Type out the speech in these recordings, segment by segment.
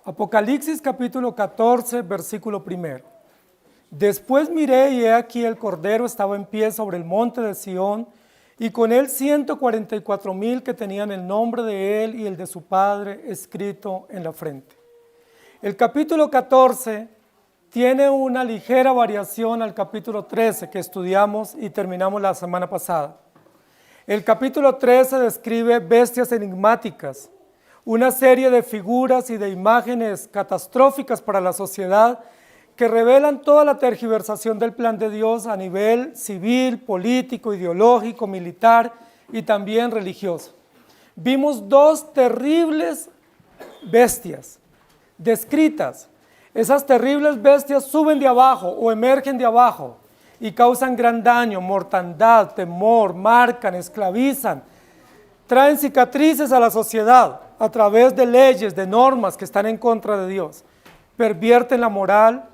Apocalipsis capítulo 14, versículo 1. Después miré y he aquí el Cordero estaba en pie sobre el monte de Sión, y con él 144,000 que tenían el nombre de él y el de su Padre escrito en la frente. El capítulo 14 tiene una ligera variación al capítulo 13 que estudiamos y terminamos la semana pasada. El capítulo 13 describe bestias enigmáticas, una serie de figuras y de imágenes catastróficas para la sociedad que revelan toda la tergiversación del plan de Dios a nivel civil, político, ideológico, militar y también religioso. Vimos dos terribles bestias descritas. Esas terribles bestias suben de abajo o emergen de abajo y causan gran daño, mortandad, temor, marcan, esclavizan, traen cicatrices a la sociedad a través de leyes, de normas que están en contra de Dios, pervierten la moral,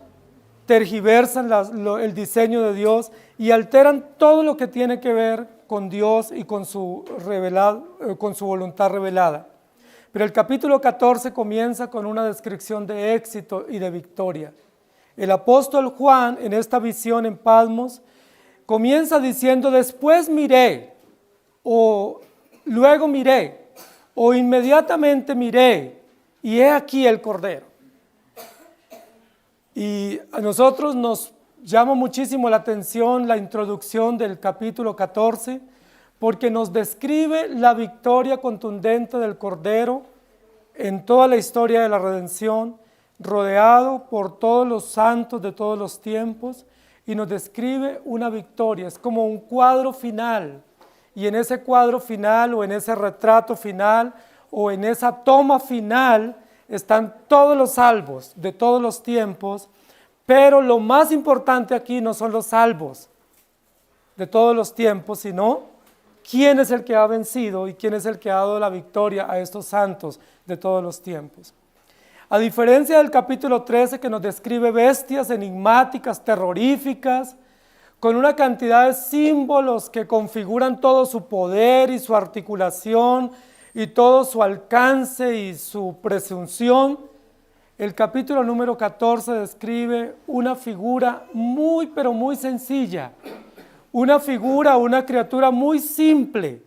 tergiversan el diseño de Dios y alteran todo lo que tiene que ver con Dios y con su voluntad revelada. Pero el capítulo 14 comienza con una descripción de éxito y de victoria. El apóstol Juan, en esta visión en Patmos, comienza diciendo: después miré, o luego miré, o inmediatamente miré, y he aquí el Cordero. Y a nosotros nos llama muchísimo la atención la introducción del capítulo 14, porque nos describe la victoria contundente del Cordero en toda la historia de la redención, rodeado por todos los santos de todos los tiempos, y nos describe una victoria. Es como un cuadro final, y en ese cuadro final, o en ese retrato final, o en esa toma final, están todos los salvos de todos los tiempos, pero lo más importante aquí no son los salvos de todos los tiempos, sino quién es el que ha vencido y quién es el que ha dado la victoria a estos santos de todos los tiempos. A diferencia del capítulo 13, que nos describe bestias enigmáticas, terroríficas, con una cantidad de símbolos que configuran todo su poder y su articulación y todo su alcance y su presunción, el capítulo número 14 describe una figura muy, pero muy sencilla, una figura, una criatura muy simple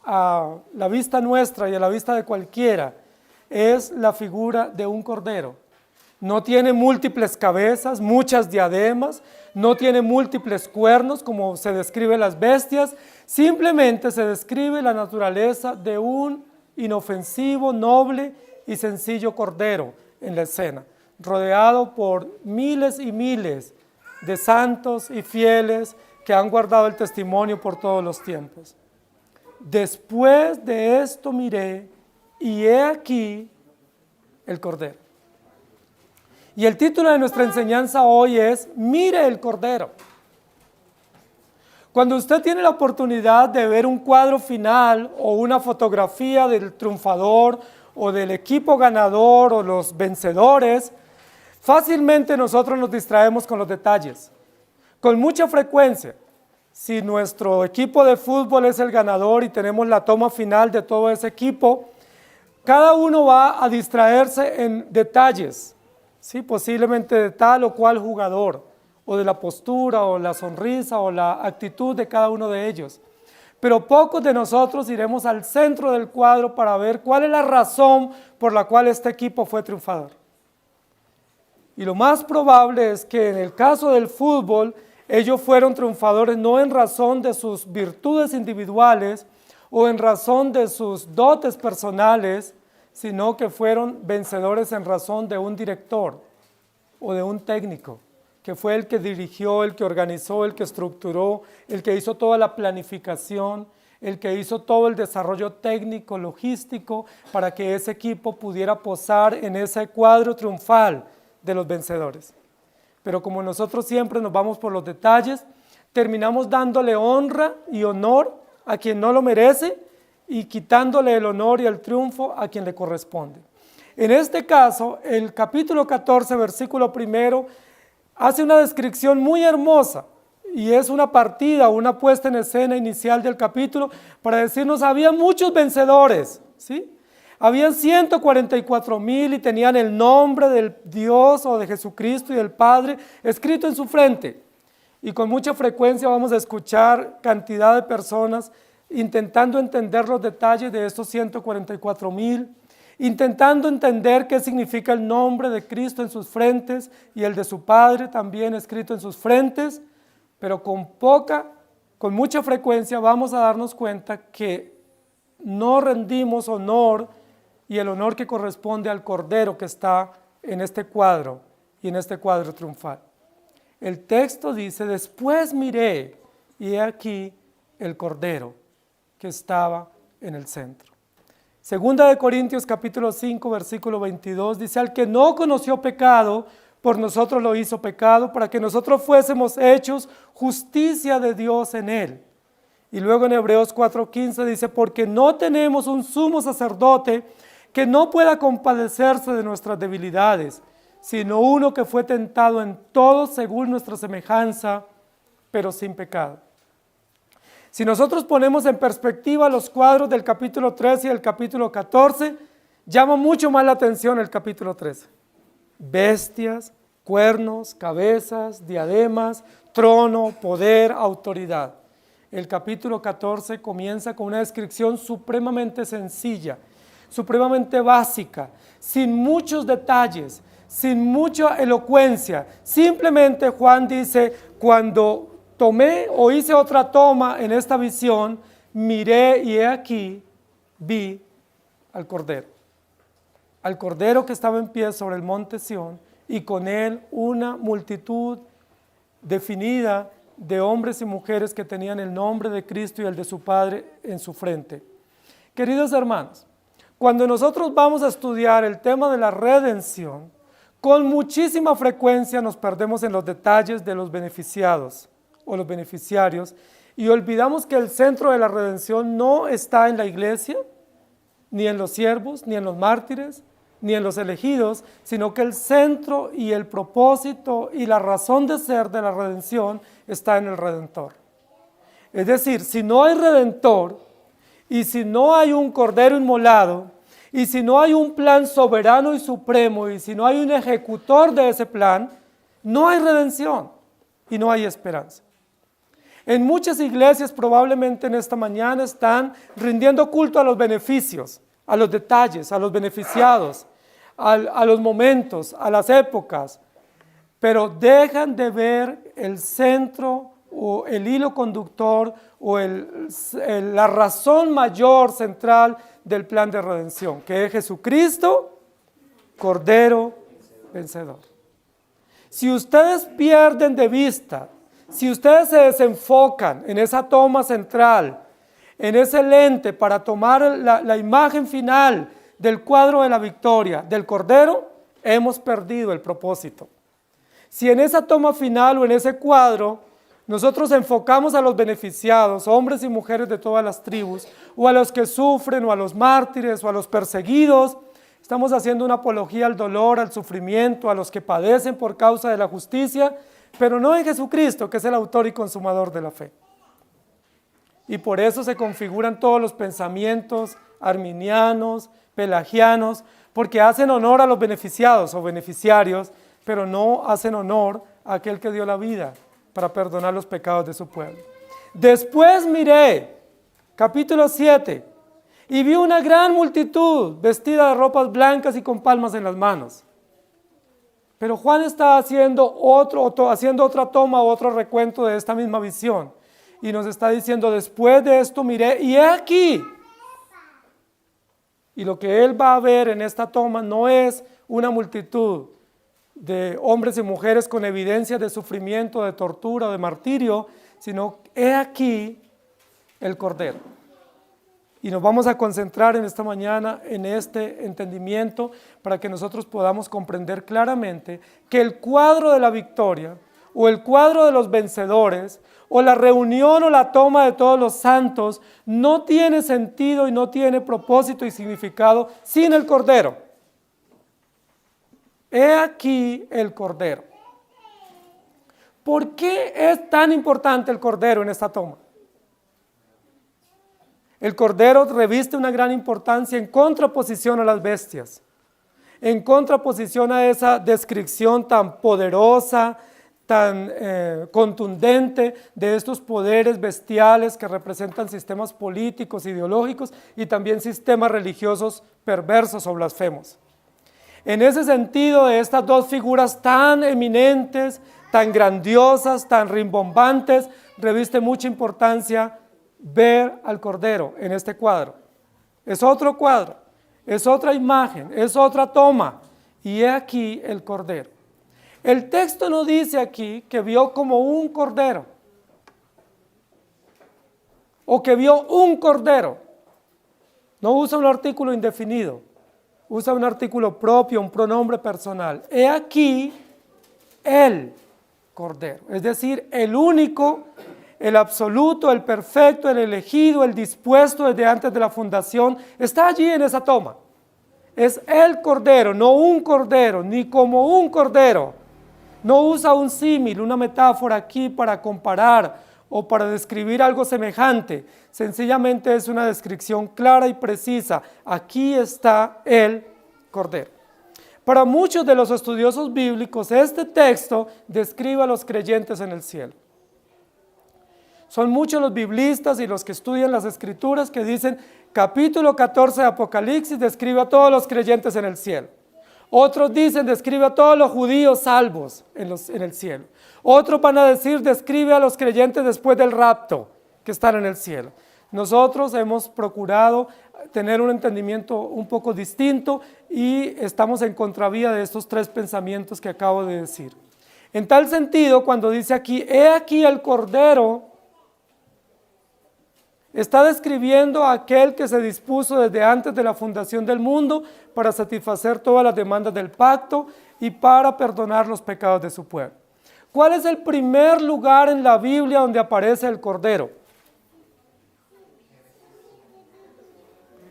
a la vista nuestra y a la vista de cualquiera. Es la figura de un cordero. No tiene múltiples cabezas, muchas diademas, no tiene múltiples cuernos como se describe las bestias, simplemente se describe la naturaleza de un inofensivo, noble y sencillo cordero en la escena, rodeado por miles y miles de santos y fieles que han guardado el testimonio por todos los tiempos. Después de esto miré, y he aquí el Cordero. Y el título de nuestra enseñanza hoy es: mire el Cordero. Cuando usted tiene la oportunidad de ver un cuadro final o una fotografía del triunfador o del equipo ganador o los vencedores, fácilmente nosotros nos distraemos con los detalles. Con mucha frecuencia, si nuestro equipo de fútbol es el ganador y tenemos la toma final de todo ese equipo, cada uno va a distraerse en detalles, ¿sí? Posiblemente de tal o cual jugador, o de la postura, o la sonrisa, o la actitud de cada uno de ellos. Pero pocos de nosotros iremos al centro del cuadro para ver cuál es la razón por la cual este equipo fue triunfador. Y lo más probable es que en el caso del fútbol, ellos fueron triunfadores no en razón de sus virtudes individuales o en razón de sus dotes personales, sino que fueron vencedores en razón de un director o de un técnico, que fue el que dirigió, el que organizó, el que estructuró, el que hizo toda la planificación, el que hizo todo el desarrollo técnico, logístico, para que ese equipo pudiera posar en ese cuadro triunfal de los vencedores. Pero como nosotros siempre nos vamos por los detalles, terminamos dándole honra y honor a quien no lo merece y quitándole el honor y el triunfo a quien le corresponde. En este caso, el capítulo 14, versículo 1, hace una descripción muy hermosa y es una partida, una puesta en escena inicial del capítulo para decirnos: había muchos vencedores, ¿sí? Habían 144,000 y tenían el nombre del Dios o de Jesucristo y del Padre escrito en su frente. Y con mucha frecuencia vamos a escuchar cantidad de personas intentando entender los detalles de estos 144,000, intentando entender qué significa el nombre de Cristo en sus frentes y el de su Padre también escrito en sus frentes, pero con mucha frecuencia vamos a darnos cuenta que no rendimos honor y el honor que corresponde al Cordero que está en este cuadro y en este cuadro triunfal. El texto dice, después miré y he aquí el Cordero que estaba en el centro. Segunda de Corintios capítulo 5 versículo 22 dice, al que no conoció pecado, por nosotros lo hizo pecado, para que nosotros fuésemos hechos justicia de Dios en él. Y luego en Hebreos 4:15 dice, porque no tenemos un sumo sacerdote que no pueda compadecerse de nuestras debilidades, sino uno que fue tentado en todo según nuestra semejanza, pero sin pecado. Si nosotros ponemos en perspectiva los cuadros del capítulo 13 y el capítulo 14, llama mucho más la atención el capítulo 13. Bestias, cuernos, cabezas, diademas, trono, poder, autoridad. El capítulo 14 comienza con una descripción supremamente sencilla, supremamente básica, sin muchos detalles, sin mucha elocuencia. Simplemente Juan dice, cuando tomé o hice otra toma en esta visión, miré y he aquí, vi al Cordero que estaba en pie sobre el monte Sión y con él una multitud definida de hombres y mujeres que tenían el nombre de Cristo y el de su Padre en su frente. Queridos hermanos, cuando nosotros vamos a estudiar el tema de la redención, con muchísima frecuencia nos perdemos en los detalles de los beneficiados o los beneficiarios y olvidamos que el centro de la redención no está en la iglesia, ni en los siervos, ni en los mártires, ni en los elegidos, sino que el centro y el propósito y la razón de ser de la redención está en el Redentor. Es decir, si no hay Redentor y si no hay un Cordero inmolado y si no hay un plan soberano y supremo y si no hay un ejecutor de ese plan, no hay redención y no hay esperanza. En muchas iglesias probablemente en esta mañana están rindiendo culto a los beneficios, a los detalles, a los beneficiados, a los momentos, a las épocas, pero dejan de ver el centro o el hilo conductor o la razón mayor central del plan de redención, que es Jesucristo, Cordero vencedor. Si ustedes pierden de vista, si ustedes se desenfocan en esa toma central, en ese lente para tomar la imagen final del cuadro de la victoria del Cordero, hemos perdido el propósito. Si en esa toma final o en ese cuadro nosotros enfocamos a los beneficiados, hombres y mujeres de todas las tribus, o a los que sufren, o a los mártires, o a los perseguidos, estamos haciendo una apología al dolor, al sufrimiento, a los que padecen por causa de la justicia, pero no en Jesucristo, que es el autor y consumador de la fe. Y por eso se configuran todos los pensamientos arminianos, pelagianos, porque hacen honor a los beneficiados o beneficiarios, pero no hacen honor a aquel que dio la vida para perdonar los pecados de su pueblo. Después miré, capítulo 7, y vi una gran multitud vestida de ropas blancas y con palmas en las manos. Pero Juan está haciendo otra toma, otro recuento de esta misma visión. Y nos está diciendo, después de esto miré, y he aquí. Y lo que él va a ver en esta toma no es una multitud de hombres y mujeres con evidencias de sufrimiento, de tortura, de martirio, sino he aquí el Cordero. Y nos vamos a concentrar en esta mañana en este entendimiento para que nosotros podamos comprender claramente que el cuadro de la victoria o el cuadro de los vencedores o la reunión o la toma de todos los santos no tiene sentido y no tiene propósito y significado sin el Cordero. He aquí el Cordero. ¿Por qué es tan importante el Cordero en esta toma? El cordero reviste una gran importancia en contraposición a las bestias, en contraposición a esa descripción tan poderosa, tan contundente de estos poderes bestiales que representan sistemas políticos, ideológicos y también sistemas religiosos perversos o blasfemos. En ese sentido, de estas dos figuras tan eminentes, tan grandiosas, tan rimbombantes, reviste mucha importancia ver al Cordero en este cuadro. Es otro cuadro, es otra imagen, es otra toma, y he aquí el Cordero. El texto no dice aquí que vio como un cordero, o que vio un cordero. No usa un artículo indefinido, usa un artículo propio, un pronombre personal. He aquí el cordero, es decir, el único, el absoluto, el perfecto, el elegido, el dispuesto desde antes de la fundación, está allí en esa toma. Es el cordero, no un cordero, ni como un cordero. No usa un símil, una metáfora aquí para comparar o para describir algo semejante. Sencillamente es una descripción clara y precisa. Aquí está el Cordero. Para muchos de los estudiosos bíblicos, este texto describe a los creyentes en el cielo. Son muchos los biblistas y los que estudian las Escrituras que dicen, capítulo 14 de Apocalipsis describe a todos los creyentes en el cielo. Otros dicen, describe a todos los judíos salvos en el cielo. Otros van a decir, describe a los creyentes después del rapto, que están en el cielo. Nosotros hemos procurado tener un entendimiento un poco distinto y estamos en contravía de estos tres pensamientos que acabo de decir. En tal sentido, cuando dice aquí, he aquí el Cordero, está describiendo a aquel que se dispuso desde antes de la fundación del mundo para satisfacer todas las demandas del pacto y para perdonar los pecados de su pueblo. ¿Cuál es el primer lugar en la Biblia donde aparece el Cordero?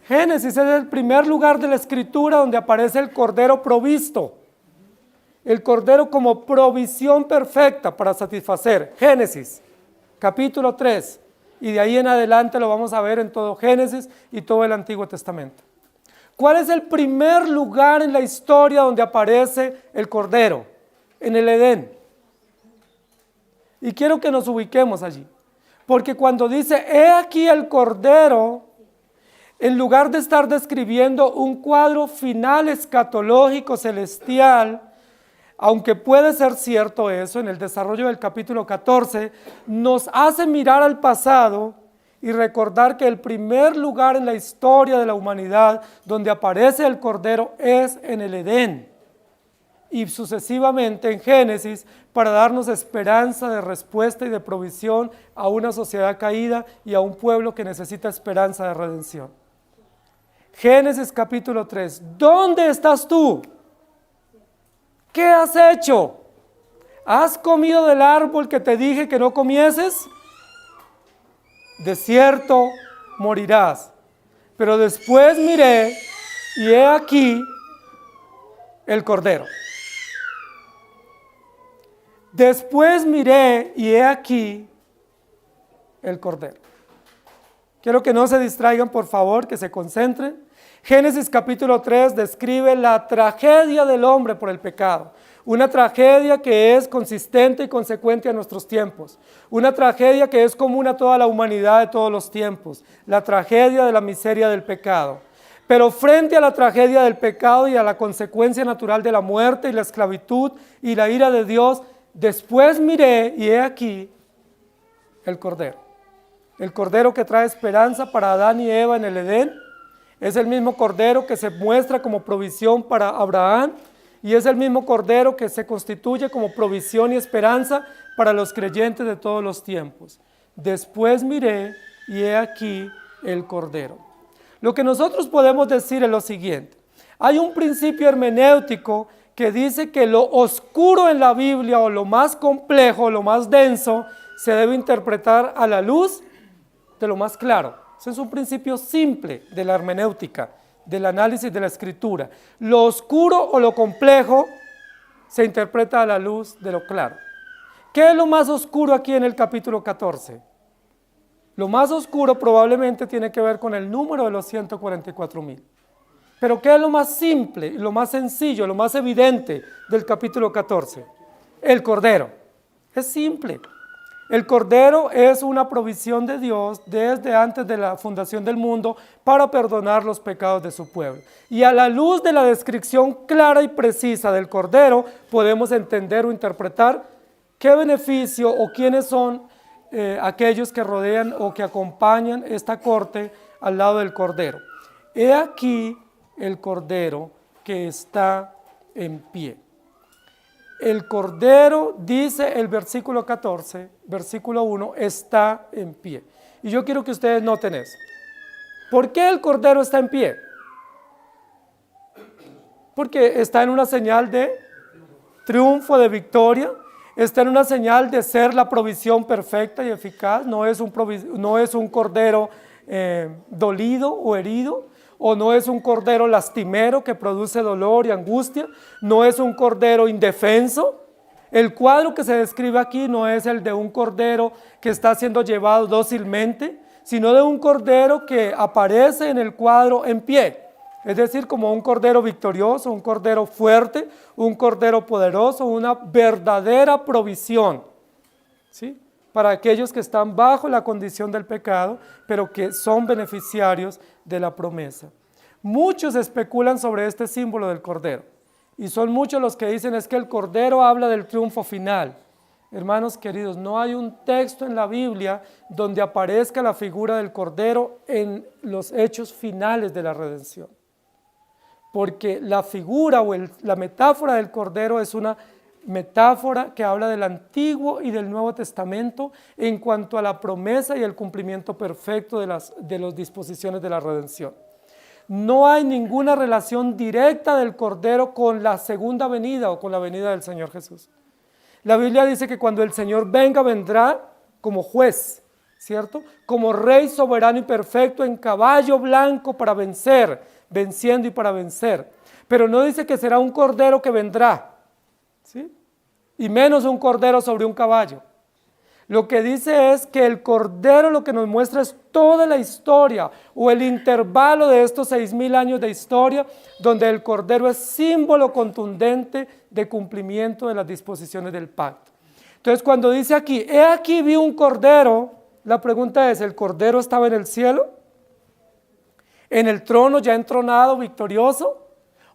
Génesis es el primer lugar de la Escritura donde aparece el Cordero provisto. El Cordero como provisión perfecta para satisfacer. Génesis, capítulo 3. Y de ahí en adelante lo vamos a ver en todo Génesis y todo el Antiguo Testamento. ¿Cuál es el primer lugar en la historia donde aparece el Cordero? En el Edén. Y quiero que nos ubiquemos allí. Porque cuando dice, he aquí el Cordero, en lugar de estar describiendo un cuadro final escatológico celestial, aunque puede ser cierto eso, en el desarrollo del capítulo 14, nos hace mirar al pasado y recordar que el primer lugar en la historia de la humanidad donde aparece el Cordero es en el Edén y sucesivamente en Génesis para darnos esperanza de respuesta y de provisión a una sociedad caída y a un pueblo que necesita esperanza de redención. Génesis capítulo 3, ¿dónde estás tú? ¿Qué has hecho? ¿Has comido del árbol que te dije que no comieses? De cierto morirás. Pero después miré y he aquí el Cordero. Después miré y he aquí el Cordero. Quiero que no se distraigan, por favor, que se concentren. Génesis capítulo 3 describe la tragedia del hombre por el pecado. Una tragedia que es consistente y consecuente a nuestros tiempos. Una tragedia que es común a toda la humanidad de todos los tiempos. La tragedia de la miseria del pecado. Pero frente a la tragedia del pecado y a la consecuencia natural de la muerte y la esclavitud y la ira de Dios, después miré y he aquí el Cordero. El Cordero que trae esperanza para Adán y Eva en el Edén. Es el mismo Cordero que se muestra como provisión para Abraham y es el mismo Cordero que se constituye como provisión y esperanza para los creyentes de todos los tiempos. Después miré y he aquí el Cordero. Lo que nosotros podemos decir es lo siguiente. Hay un principio hermenéutico que dice que lo oscuro en la Biblia o lo más complejo, lo más denso, se debe interpretar a la luz de lo más claro. Ese es un principio simple de la hermenéutica, del análisis de la Escritura. Lo oscuro o lo complejo se interpreta a la luz de lo claro. ¿Qué es lo más oscuro aquí en el capítulo 14? Lo más oscuro probablemente tiene que ver con el número de los 144,000. Pero ¿qué es lo más simple, lo más sencillo, lo más evidente del capítulo 14? El Cordero. Es simple. El Cordero es una provisión de Dios desde antes de la fundación del mundo para perdonar los pecados de su pueblo. Y a la luz de la descripción clara y precisa del Cordero, podemos entender o interpretar qué beneficio o quiénes son aquellos que rodean o que acompañan esta corte al lado del Cordero. He aquí el Cordero que está en pie. El Cordero, dice el versículo 14, versículo 1, está en pie. Y yo quiero que ustedes noten eso. ¿Por qué el Cordero está en pie? Porque está en una señal de triunfo, de victoria. Está en una señal de ser la provisión perfecta y eficaz. No es un Cordero dolido o herido, o no es un cordero lastimero que produce dolor y angustia, no es un cordero indefenso. El cuadro que se describe aquí no es el de un cordero que está siendo llevado dócilmente, sino de un cordero que aparece en el cuadro en pie, es decir, como un cordero victorioso, un cordero fuerte, un cordero poderoso, una verdadera provisión, ¿sí?, para aquellos que están bajo la condición del pecado, pero que son beneficiarios de la promesa. Muchos especulan sobre este símbolo del Cordero, y son muchos los que dicen es que el Cordero habla del triunfo final. Hermanos queridos, no hay un texto en la Biblia donde aparezca la figura del Cordero en los hechos finales de la redención, porque la figura o la metáfora del Cordero es una metáfora que habla del Antiguo y del Nuevo Testamento en cuanto a la promesa y el cumplimiento perfecto de las disposiciones de la redención. No hay ninguna relación directa del Cordero con la segunda venida o con la venida del Señor Jesús. La Biblia dice que cuando el Señor venga, vendrá como juez, ¿cierto? Como rey soberano y perfecto en caballo blanco para vencer, venciendo y para vencer. Pero no dice que será un Cordero que vendrá, ¿sí?, y menos un cordero sobre un caballo. Lo que dice es que el Cordero lo que nos muestra es toda la historia o el intervalo de estos 6,000 años de historia, donde el Cordero es símbolo contundente de cumplimiento de las disposiciones del pacto. Entonces, cuando dice aquí, he aquí vi un Cordero, la pregunta es, ¿el Cordero estaba en el cielo? ¿En el trono ya entronado, victorioso?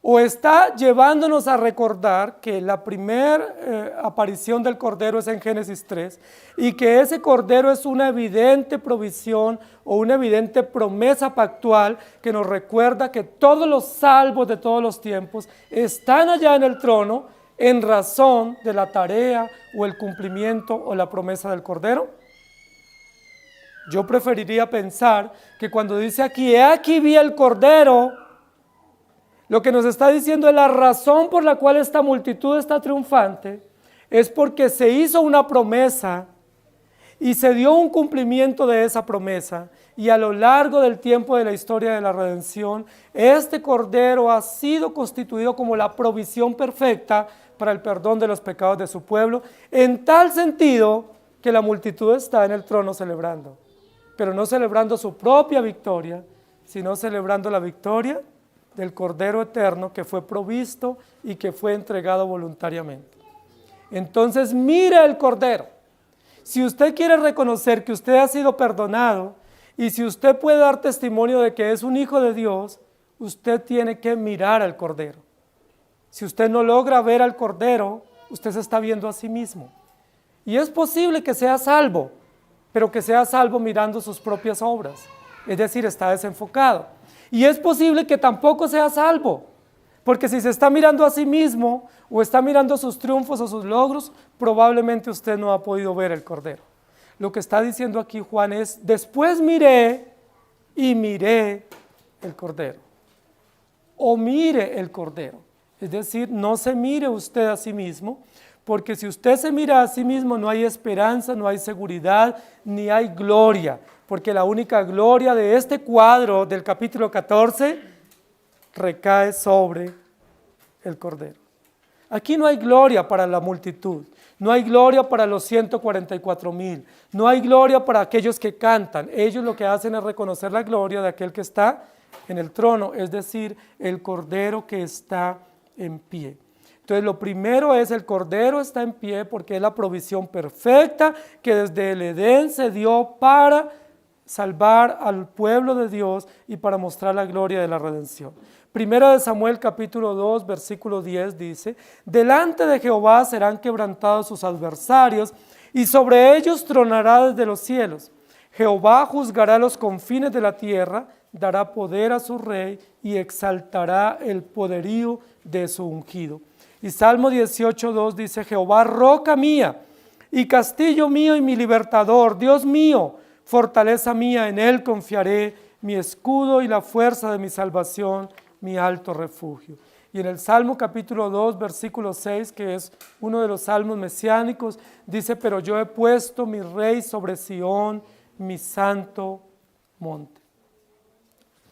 ¿O está llevándonos a recordar que la primera aparición del Cordero es en Génesis 3 y que ese Cordero es una evidente provisión o una evidente promesa pactual que nos recuerda que todos los salvos de todos los tiempos están allá en el trono en razón de la tarea o el cumplimiento o la promesa del Cordero? Yo preferiría pensar que cuando dice aquí, he aquí vi el Cordero, lo que nos está diciendo es la razón por la cual esta multitud está triunfante, es porque se hizo una promesa y se dio un cumplimiento de esa promesa, y a lo largo del tiempo de la historia de la redención, este Cordero ha sido constituido como la provisión perfecta para el perdón de los pecados de su pueblo, en tal sentido que la multitud está en el trono celebrando, pero no celebrando su propia victoria, sino celebrando la victoria del Cordero eterno que fue provisto y que fue entregado voluntariamente. Entonces, mire el Cordero. Si usted quiere reconocer que usted ha sido perdonado y si usted puede dar testimonio de que es un hijo de Dios, usted tiene que mirar al Cordero. Si usted no logra ver al Cordero, usted se está viendo a sí mismo. Y es posible que sea salvo, pero que sea salvo mirando sus propias obras, es decir, está desenfocado. Y es posible que tampoco sea salvo, porque si se está mirando a sí mismo o está mirando sus triunfos o sus logros, probablemente usted no ha podido ver el Cordero. Lo que está diciendo aquí Juan es, después miré y miré el Cordero, o mire el Cordero. Es decir, no se mire usted a sí mismo, porque si usted se mira a sí mismo no hay esperanza, no hay seguridad, ni hay gloria, porque la única gloria de este cuadro del capítulo 14 recae sobre el Cordero. Aquí no hay gloria para la multitud, no hay gloria para los 144,000, no hay gloria para aquellos que cantan. Ellos lo que hacen es reconocer la gloria de aquel que está en el trono, es decir, el Cordero que está en pie. Entonces lo primero es el Cordero está en pie porque es la provisión perfecta que desde el Edén se dio para salvar al pueblo de Dios y para mostrar la gloria de la redención. Primera de Samuel capítulo 2 versículo 10 dice: delante de Jehová serán quebrantados sus adversarios y sobre ellos tronará desde los cielos. Jehová juzgará los confines de la tierra, dará poder a su rey y exaltará el poderío de su ungido. Y Salmo 18:2 dice: Jehová, roca mía y castillo mío y mi libertador, Dios mío, fortaleza mía, en él confiaré, mi escudo y la fuerza de mi salvación, mi alto refugio. Y en el Salmo capítulo 2, versículo 6, que es uno de los salmos mesiánicos, dice: pero yo he puesto mi rey sobre Sión, mi santo monte.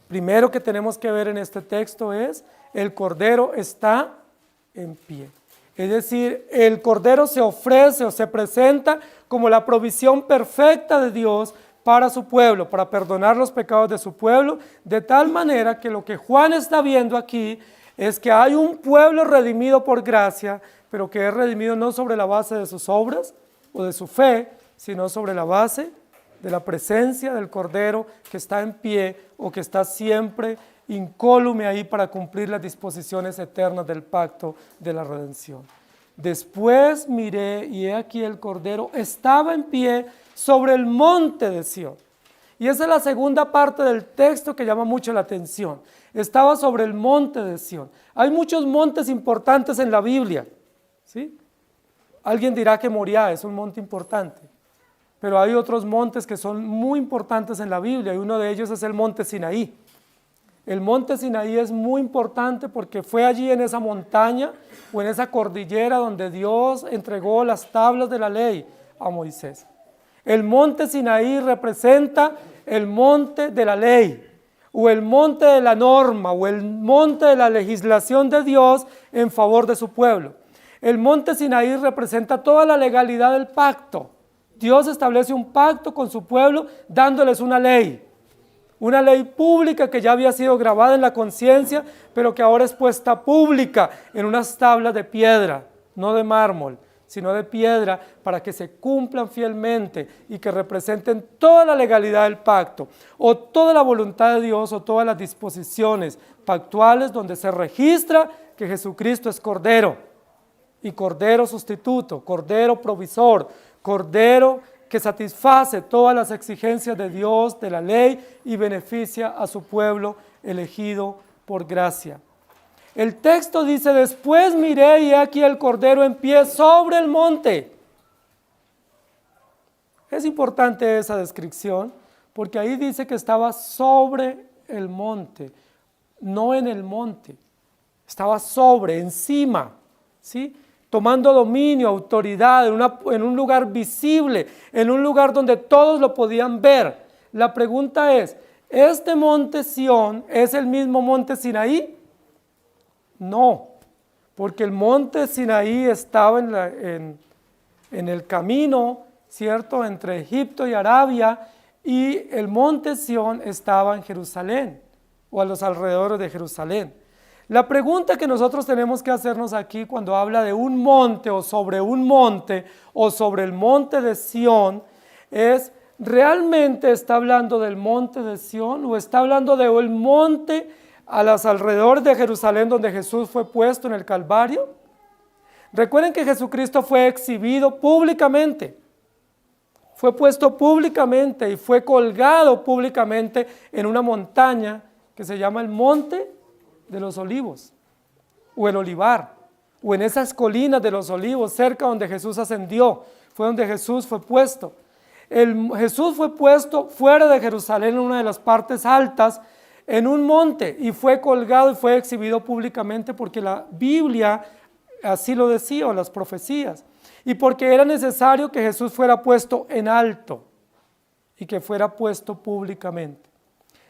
Primero que tenemos que ver en este texto es: el Cordero está en pie. Es decir, el Cordero se ofrece o se presenta como la provisión perfecta de Dios para su pueblo, para perdonar los pecados de su pueblo, de tal manera que lo que Juan está viendo aquí es que hay un pueblo redimido por gracia, pero que es redimido no sobre la base de sus obras o de su fe, sino sobre la base de la presencia del Cordero que está en pie o que está siempre incólume ahí para cumplir las disposiciones eternas del pacto de la redención. Después miré y he aquí el Cordero estaba en pie sobre el monte de Sión. Y esa es la segunda parte del texto que llama mucho la atención. Estaba sobre el monte de Sión. Hay muchos montes importantes en la Biblia, ¿sí? Alguien dirá que Moriah es un monte importante, pero hay otros montes que son muy importantes en la Biblia y uno de ellos es el monte Sinaí. El monte Sinaí es muy importante porque fue allí en esa montaña o en esa cordillera donde Dios entregó las tablas de la ley a Moisés. El monte Sinaí representa el monte de la ley, o el monte de la norma, o el monte de la legislación de Dios en favor de su pueblo. El monte Sinaí representa toda la legalidad del pacto. Dios establece un pacto con su pueblo dándoles una ley pública que ya había sido grabada en la conciencia, pero que ahora es puesta pública en unas tablas de piedra, no de mármol, sino de piedra, para que se cumplan fielmente y que representen toda la legalidad del pacto, o toda la voluntad de Dios, o todas las disposiciones pactuales donde se registra que Jesucristo es Cordero, y Cordero sustituto, Cordero provisor, Cordero que satisface todas las exigencias de Dios, de la ley, y beneficia a su pueblo elegido por gracia. El texto dice: después miré y he aquí el Cordero en pie sobre el monte. Es importante esa descripción porque ahí dice que estaba sobre el monte, no en el monte. Estaba sobre, encima, ¿sí? Tomando dominio, autoridad, en un lugar visible, en un lugar donde todos lo podían ver. La pregunta es: ¿este monte Sión es el mismo monte Sinaí? No, porque el monte Sinaí estaba en el camino, ¿cierto?, entre Egipto y Arabia, y el monte Sión estaba en Jerusalén, o a los alrededores de Jerusalén. La pregunta que nosotros tenemos que hacernos aquí cuando habla de un monte, o sobre un monte, o sobre el monte de Sión, es: ¿realmente está hablando del monte de Sión, o está hablando del monte a los alrededores de Jerusalén donde Jesús fue puesto en el Calvario? Recuerden que Jesucristo fue exhibido públicamente, fue puesto públicamente y fue colgado públicamente en una montaña que se llama el Monte de los Olivos, o el Olivar, o en esas colinas de los Olivos, cerca donde Jesús ascendió, fue donde Jesús fue puesto. Jesús fue puesto fuera de Jerusalén, en una de las partes altas, en un monte, y fue colgado y fue exhibido públicamente porque la Biblia así lo decía, o las profecías, y porque era necesario que Jesús fuera puesto en alto y que fuera puesto públicamente.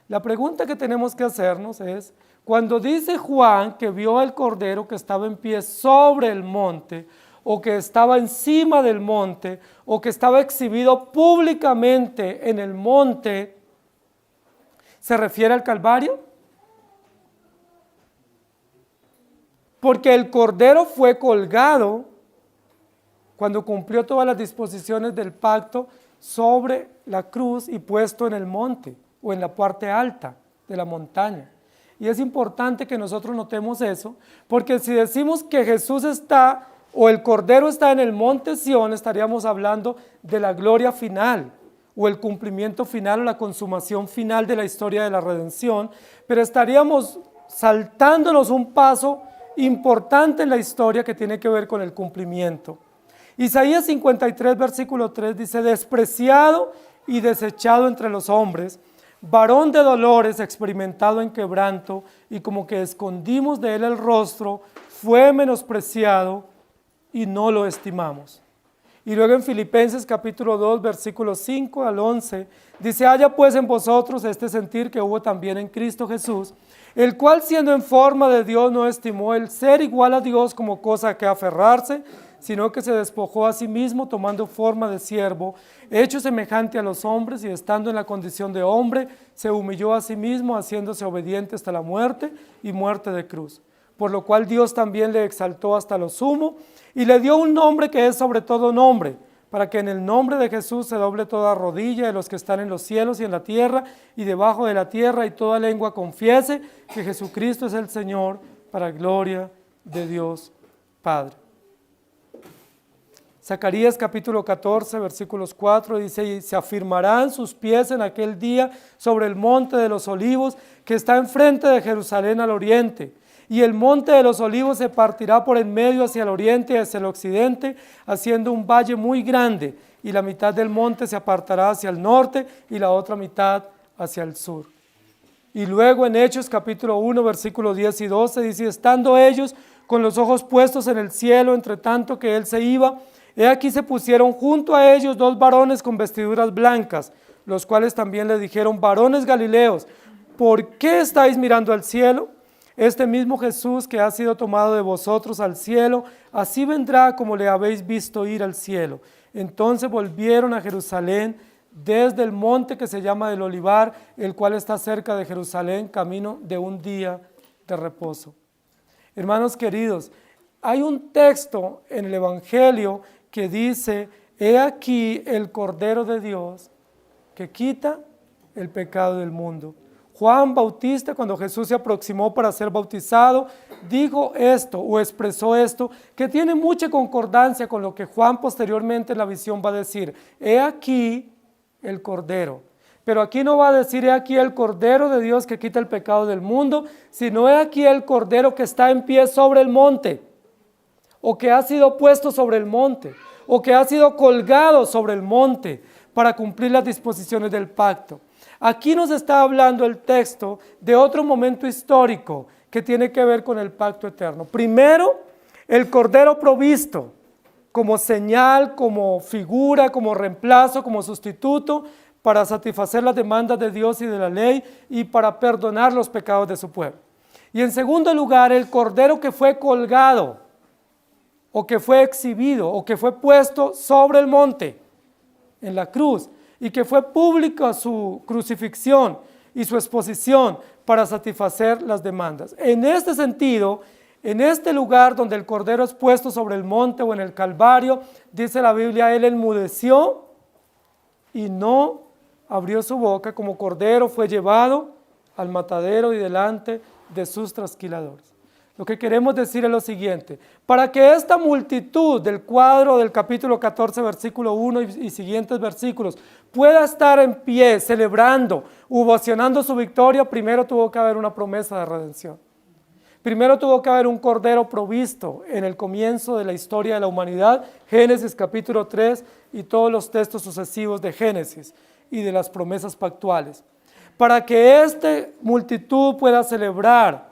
La pregunta que tenemos que hacernos es, cuando dice Juan que vio al Cordero que estaba en pie sobre el monte, o que estaba encima del monte, o que estaba exhibido públicamente en el monte, ¿se refiere al Calvario? Porque el Cordero fue colgado cuando cumplió todas las disposiciones del pacto sobre la cruz y puesto en el monte o en la parte alta de la montaña. Y es importante que nosotros notemos eso, porque si decimos que Jesús está o el Cordero está en el monte Sión, estaríamos hablando de la gloria final o el cumplimiento final o la consumación final de la historia de la redención, pero estaríamos saltándonos un paso importante en la historia que tiene que ver con el cumplimiento. Isaías 53, versículo 3 dice, despreciado y desechado entre los hombres, varón de dolores, experimentado en quebranto, y como que escondimos de él el rostro, fue menospreciado y no lo estimamos. Y luego en Filipenses capítulo 2, versículos 5 al 11, dice, haya pues en vosotros este sentir que hubo también en Cristo Jesús, el cual siendo en forma de Dios no estimó el ser igual a Dios como cosa a que aferrarse, sino que se despojó a sí mismo tomando forma de siervo, hecho semejante a los hombres y estando en la condición de hombre, se humilló a sí mismo haciéndose obediente hasta la muerte y muerte de cruz. Por lo cual Dios también le exaltó hasta lo sumo y le dio un nombre que es sobre todo nombre, para que en el nombre de Jesús se doble toda rodilla de los que están en los cielos y en la tierra y debajo de la tierra, y toda lengua confiese que Jesucristo es el Señor, para gloria de Dios Padre. Zacarías capítulo 14, versículos 4 dice, y se afirmarán sus pies en aquel día sobre el monte de los olivos que está enfrente de Jerusalén al oriente. Y el monte de los olivos se partirá por en medio hacia el oriente y hacia el occidente, haciendo un valle muy grande, y la mitad del monte se apartará hacia el norte y la otra mitad hacia el sur. Y luego en Hechos capítulo 1, versículos 10 y 12 dice, estando ellos con los ojos puestos en el cielo, entre tanto que él se iba, he aquí se pusieron junto a ellos dos varones con vestiduras blancas, los cuales también le dijeron, varones galileos, ¿por qué estáis mirando al cielo? Este mismo Jesús que ha sido tomado de vosotros al cielo, así vendrá como le habéis visto ir al cielo. Entonces volvieron a Jerusalén desde el monte que se llama del Olivar, el cual está cerca de Jerusalén, camino de un día de reposo. Hermanos queridos, hay un texto en el Evangelio que dice, he aquí el Cordero de Dios que quita el pecado del mundo. Juan Bautista, cuando Jesús se aproximó para ser bautizado, dijo esto o expresó esto, que tiene mucha concordancia con lo que Juan posteriormente en la visión va a decir. He aquí el Cordero. Pero aquí no va a decir, he aquí el Cordero de Dios que quita el pecado del mundo, sino he aquí el Cordero que está en pie sobre el monte, o que ha sido puesto sobre el monte, o que ha sido colgado sobre el monte para cumplir las disposiciones del pacto. Aquí nos está hablando el texto de otro momento histórico que tiene que ver con el pacto eterno. Primero, el Cordero provisto como señal, como figura, como reemplazo, como sustituto para satisfacer las demandas de Dios y de la ley y para perdonar los pecados de su pueblo. Y en segundo lugar, el Cordero que fue colgado o que fue exhibido o que fue puesto sobre el monte en la cruz, y que fue pública su crucifixión y su exposición para satisfacer las demandas. En este sentido, en este lugar donde el Cordero es puesto sobre el monte o en el Calvario, dice la Biblia, él enmudeció y no abrió su boca, como Cordero fue llevado al matadero y delante de sus trasquiladores. Lo que queremos decir es lo siguiente, para que esta multitud del cuadro del capítulo 14, versículo 1 y siguientes versículos pueda estar en pie, celebrando, ovacionando su victoria, primero tuvo que haber una promesa de redención. Primero tuvo que haber un Cordero provisto en el comienzo de la historia de la humanidad, Génesis capítulo 3 y todos los textos sucesivos de Génesis y de las promesas pactuales. Para que esta multitud pueda celebrar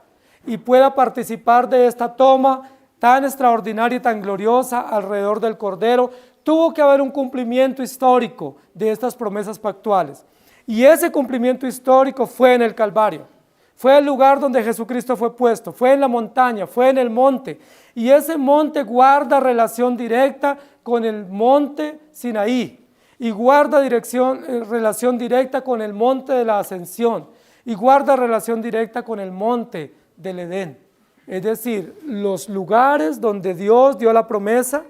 y pueda participar de esta toma tan extraordinaria y tan gloriosa alrededor del Cordero, tuvo que haber un cumplimiento histórico de estas promesas pactuales. Y ese cumplimiento histórico fue en el Calvario. Fue el lugar donde Jesucristo fue puesto, fue en la montaña, fue en el monte. Y ese monte guarda relación directa con el monte Sinaí. Y guarda relación directa con el monte de la Ascensión. Y guarda relación directa con el monte del Edén. Es decir, los lugares donde Dios dio la promesa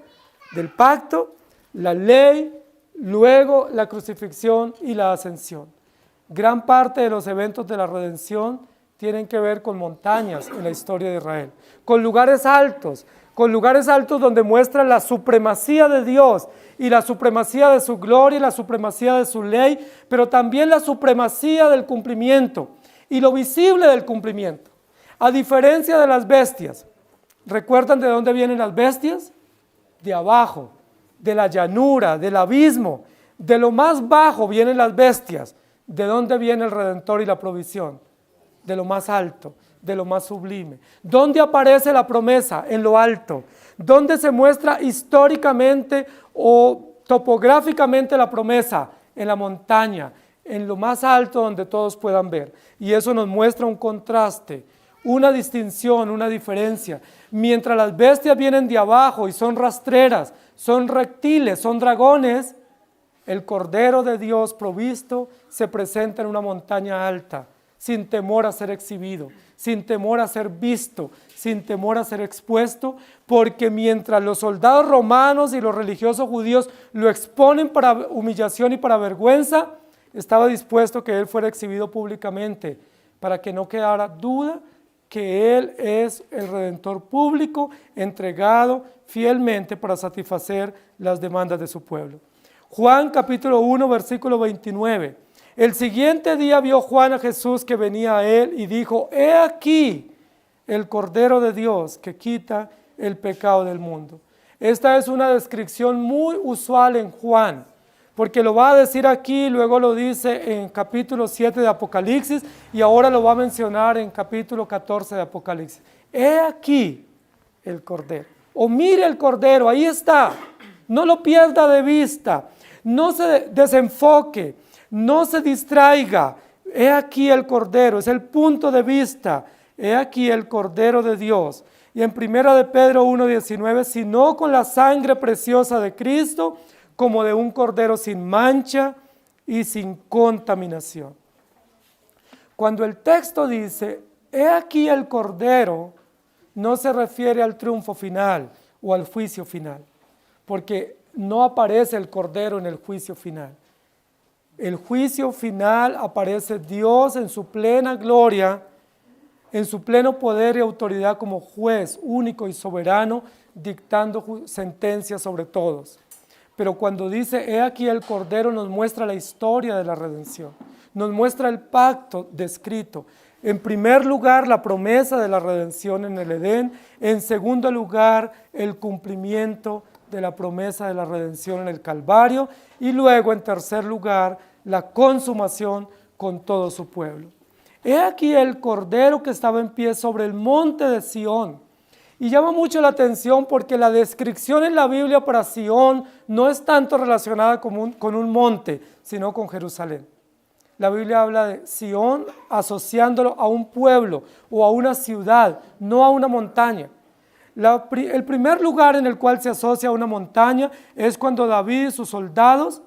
del pacto, la ley, luego la crucifixión y la ascensión. Gran parte de los eventos de la redención tienen que ver con montañas en la historia de Israel, con lugares altos donde muestra la supremacía de Dios y la supremacía de su gloria y la supremacía de su ley, pero también la supremacía del cumplimiento y lo visible del cumplimiento. A diferencia de las bestias, ¿recuerdan de dónde vienen las bestias? De abajo, de la llanura, del abismo, de lo más bajo vienen las bestias. ¿De dónde viene el Redentor y la provisión? De lo más alto, de lo más sublime. ¿Dónde aparece la promesa? En lo alto. ¿Dónde se muestra históricamente o topográficamente la promesa? En la montaña, en lo más alto donde todos puedan ver. Y eso nos muestra un contraste, una distinción, una diferencia. Mientras las bestias vienen de abajo y son rastreras, son reptiles, son dragones, el Cordero de Dios provisto se presenta en una montaña alta, sin temor a ser exhibido, sin temor a ser visto, sin temor a ser expuesto, porque mientras los soldados romanos y los religiosos judíos lo exponen para humillación y para vergüenza, estaba dispuesto que él fuera exhibido públicamente, para que no quedara duda que él es el Redentor público, entregado fielmente para satisfacer las demandas de su pueblo. Juan capítulo 1, versículo 29. El siguiente día vio Juan a Jesús que venía a él y dijo: he aquí el Cordero de Dios que quita el pecado del mundo. Esta es una descripción muy usual en Juan, porque lo va a decir aquí, luego lo dice en capítulo 7 de Apocalipsis y ahora lo va a mencionar en capítulo 14 de Apocalipsis. He aquí el Cordero, o mire el Cordero, ahí está, no lo pierda de vista, no se desenfoque, no se distraiga. He aquí el Cordero, es el punto de vista. He aquí el Cordero de Dios. Y en 1 de Pedro 1:19, sino con la sangre preciosa de Cristo, como de un cordero sin mancha y sin contaminación. Cuando el texto dice, he aquí el Cordero, no se refiere al triunfo final o al juicio final, porque no aparece el Cordero en el juicio final. El juicio final aparece Dios en su plena gloria, en su pleno poder y autoridad como juez único y soberano, dictando sentencias sobre todos. Pero cuando dice, he aquí el Cordero, nos muestra la historia de la redención, nos muestra el pacto descrito. En primer lugar, la promesa de la redención en el Edén. En segundo lugar, el cumplimiento de la promesa de la redención en el Calvario. Y luego, en tercer lugar, la consumación con todo su pueblo. He aquí el Cordero que estaba en pie sobre el monte de Sión. Y llama mucho la atención porque la descripción en la Biblia para Sión no es tanto relacionada con un monte, sino con Jerusalén. La Biblia habla de Sión asociándolo a un pueblo o a una ciudad, no a una montaña. El primer lugar en el cual se asocia a una montaña es cuando David y sus soldados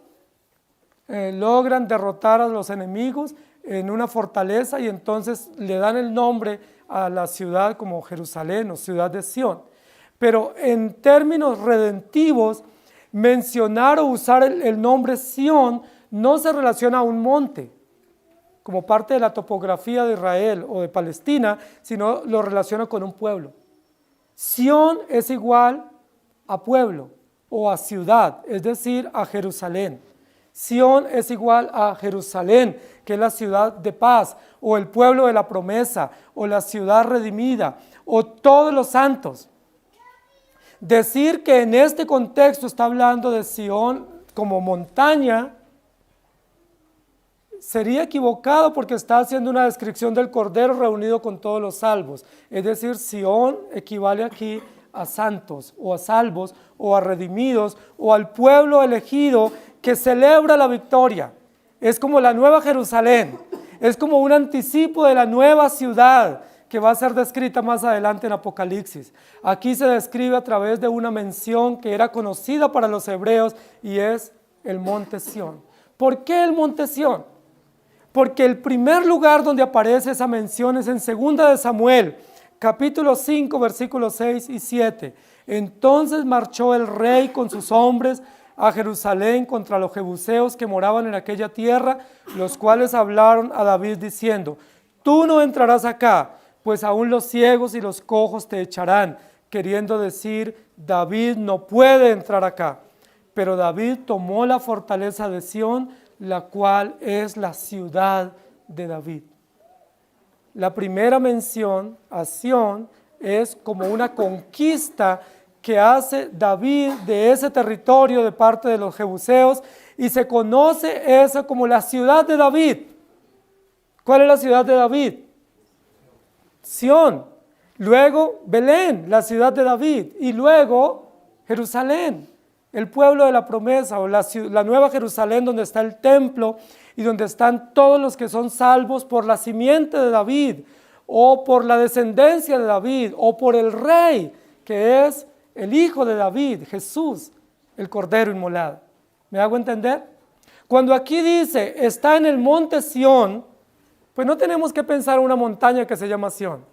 logran derrotar a los enemigos en una fortaleza y entonces le dan el nombre a la ciudad como Jerusalén o ciudad de Sión. Pero en términos redentivos, mencionar o usar el nombre Sión no se relaciona a un monte, como parte de la topografía de Israel o de Palestina, sino lo relaciona con un pueblo. Sión es igual a pueblo o a ciudad, es decir, a Jerusalén. Sión es igual a Jerusalén, que es la ciudad de paz, o el pueblo de la promesa, o la ciudad redimida, o todos los santos. Decir que en este contexto está hablando de Sión como montaña sería equivocado porque está haciendo una descripción del Cordero reunido con todos los salvos. Es decir, Sión equivale aquí a santos o a salvos o a redimidos o al pueblo elegido que celebra la victoria. Es como la nueva Jerusalén, es como un anticipo de la nueva ciudad que va a ser descrita más adelante en Apocalipsis. Aquí se describe a través de una mención que era conocida para los hebreos y es el monte Sión. ¿Por qué el monte Sión? Porque el primer lugar donde aparece esa mención es en 2 de Samuel, capítulo 5, versículos 6 y 7. Entonces marchó el rey con sus hombres a Jerusalén contra los jebuseos que moraban en aquella tierra, los cuales hablaron a David diciendo: tú no entrarás acá, pues aún los ciegos y los cojos te echarán, queriendo decir: David no puede entrar acá. Pero David tomó la fortaleza de Sión, la cual es la ciudad de David. La primera mención a Sión es como una conquista que hace David de ese territorio de parte de los jebuseos, y se conoce eso como la ciudad de David. ¿Cuál es la ciudad de David? Sión. Luego Belén, la ciudad de David, y luego Jerusalén, el pueblo de la promesa, o la nueva Jerusalén, donde está el templo y donde están todos los que son salvos por la simiente de David, o por la descendencia de David, o por el rey, que es el hijo de David, Jesús, el Cordero inmolado. ¿Me hago entender? Cuando aquí dice, está en el monte Sión, pues no tenemos que pensar en una montaña que se llama Sión,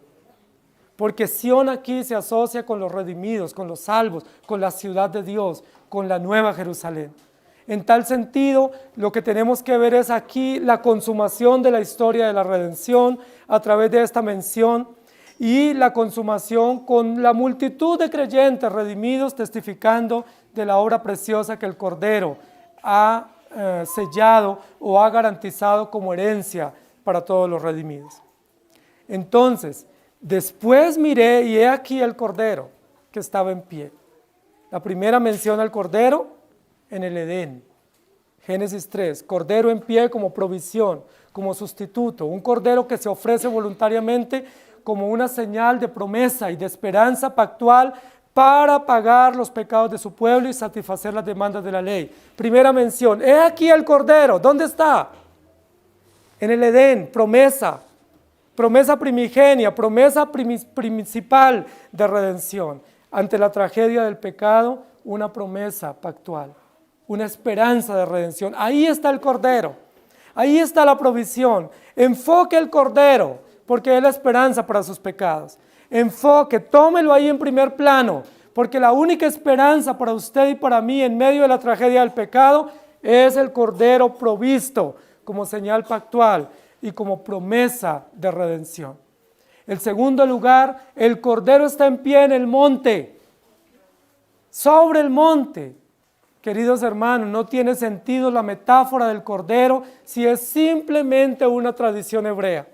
porque Sión aquí se asocia con los redimidos, con los salvos, con la ciudad de Dios, con la nueva Jerusalén. En tal sentido, lo que tenemos que ver es aquí la consumación de la historia de la redención a través de esta mención, y la consumación con la multitud de creyentes redimidos testificando de la obra preciosa que el Cordero ha sellado o ha garantizado como herencia para todos los redimidos. Entonces, después miré y he aquí el Cordero que estaba en pie. La primera mención al Cordero en el Edén. Génesis 3, Cordero en pie como provisión, como sustituto, un Cordero que se ofrece voluntariamente como una señal de promesa y de esperanza pactual para pagar los pecados de su pueblo y satisfacer las demandas de la ley. Primera mención, he aquí el Cordero, ¿dónde está? En el Edén, promesa primigenia, promesa principal de redención. Ante la tragedia del pecado, una promesa pactual, una esperanza de redención. Ahí está el Cordero, ahí está la provisión. Enfoque el Cordero, porque es la esperanza para sus pecados. Enfoque, tómelo ahí en primer plano, porque la única esperanza para usted y para mí en medio de la tragedia del pecado es el Cordero provisto como señal pactual y como promesa de redención. En segundo lugar, el Cordero está en pie en el monte, sobre el monte. Queridos hermanos, no tiene sentido la metáfora del Cordero si es simplemente una tradición hebrea.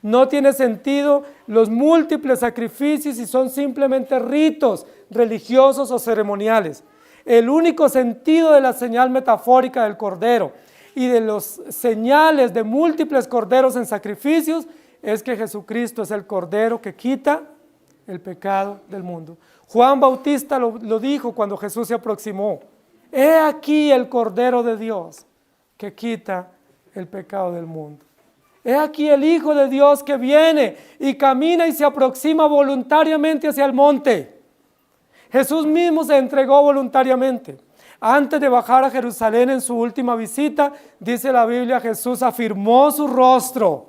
No tiene sentido los múltiples sacrificios si son simplemente ritos religiosos o ceremoniales. El único sentido de la señal metafórica del Cordero y de los señales de múltiples corderos en sacrificios es que Jesucristo es el Cordero que quita el pecado del mundo. Juan Bautista lo dijo cuando Jesús se aproximó: he aquí el Cordero de Dios que quita el pecado del mundo. He aquí el Hijo de Dios que viene y camina y se aproxima voluntariamente hacia el monte. Jesús mismo se entregó voluntariamente. Antes de bajar a Jerusalén en su última visita, dice la Biblia, Jesús afirmó su rostro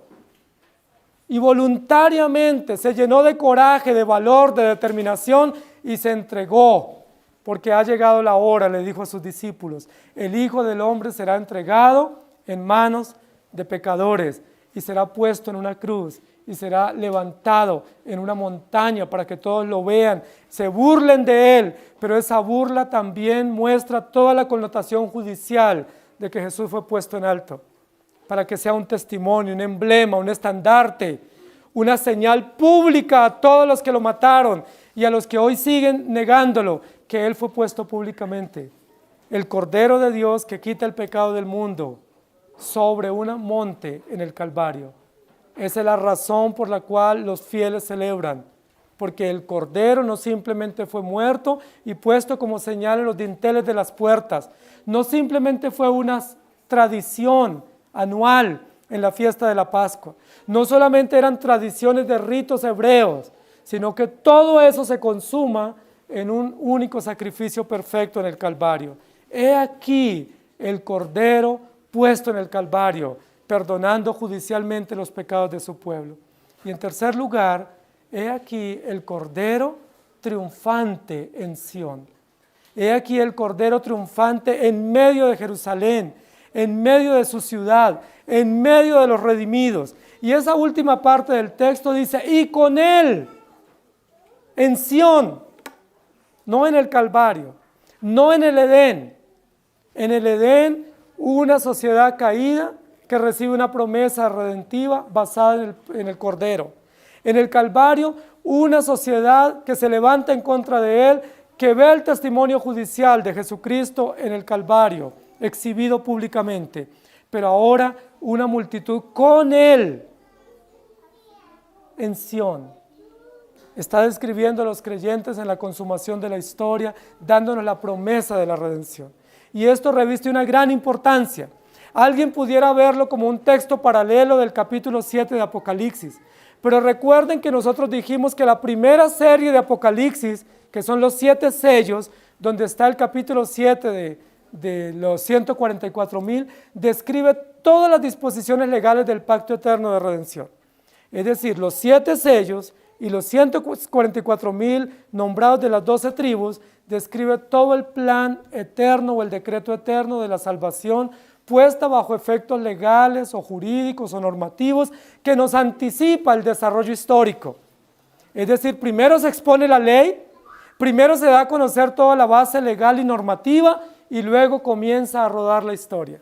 y voluntariamente se llenó de coraje, de valor, de determinación y se entregó, porque ha llegado la hora, le dijo a sus discípulos: el Hijo del Hombre será entregado en manos de pecadores y será puesto en una cruz y será levantado en una montaña para que todos lo vean, se burlen de él, pero esa burla también muestra toda la connotación judicial de que Jesús fue puesto en alto, para que sea un testimonio, un emblema, un estandarte, una señal pública a todos los que lo mataron y a los que hoy siguen negándolo, que él fue puesto públicamente, el Cordero de Dios que quita el pecado del mundo, sobre un monte en el Calvario. Esa es la razón por la cual los fieles celebran, porque el Cordero no simplemente fue muerto y puesto como señal en los dinteles de las puertas, no simplemente fue una tradición anual en la fiesta de la Pascua. No solamente eran tradiciones de ritos hebreos, sino que todo eso se consuma en un único sacrificio perfecto en el Calvario. He aquí el Cordero puesto en el Calvario, perdonando judicialmente los pecados de su pueblo. Y en tercer lugar, he aquí el Cordero triunfante en Sión. He aquí el Cordero triunfante en medio de Jerusalén, en medio de su ciudad, en medio de los redimidos. Y esa última parte del texto dice, y con él, en Sión, no en el Calvario, no en el Edén. En el Edén, una sociedad caída que recibe una promesa redentiva basada en el Cordero. En el Calvario, una sociedad que se levanta en contra de él, que ve el testimonio judicial de Jesucristo en el Calvario, exhibido públicamente. Pero ahora una multitud con él en Sión. Está describiendo a los creyentes en la consumación de la historia, dándonos la promesa de la redención. Y esto reviste una gran importancia. Alguien pudiera verlo como un texto paralelo del capítulo 7 de Apocalipsis. Pero recuerden que nosotros dijimos que la primera serie de Apocalipsis, que son los 7 sellos, donde está el capítulo 7 de los 144,000, describe todas las disposiciones legales del pacto eterno de redención. Es decir, los 7 sellos y los 144,000 nombrados de las 12 tribus, describe todo el plan eterno o el decreto eterno de la salvación, puesta bajo efectos legales o jurídicos o normativos que nos anticipa el desarrollo histórico. Es decir, primero se expone la ley, primero se da a conocer toda la base legal y normativa y luego comienza a rodar la historia.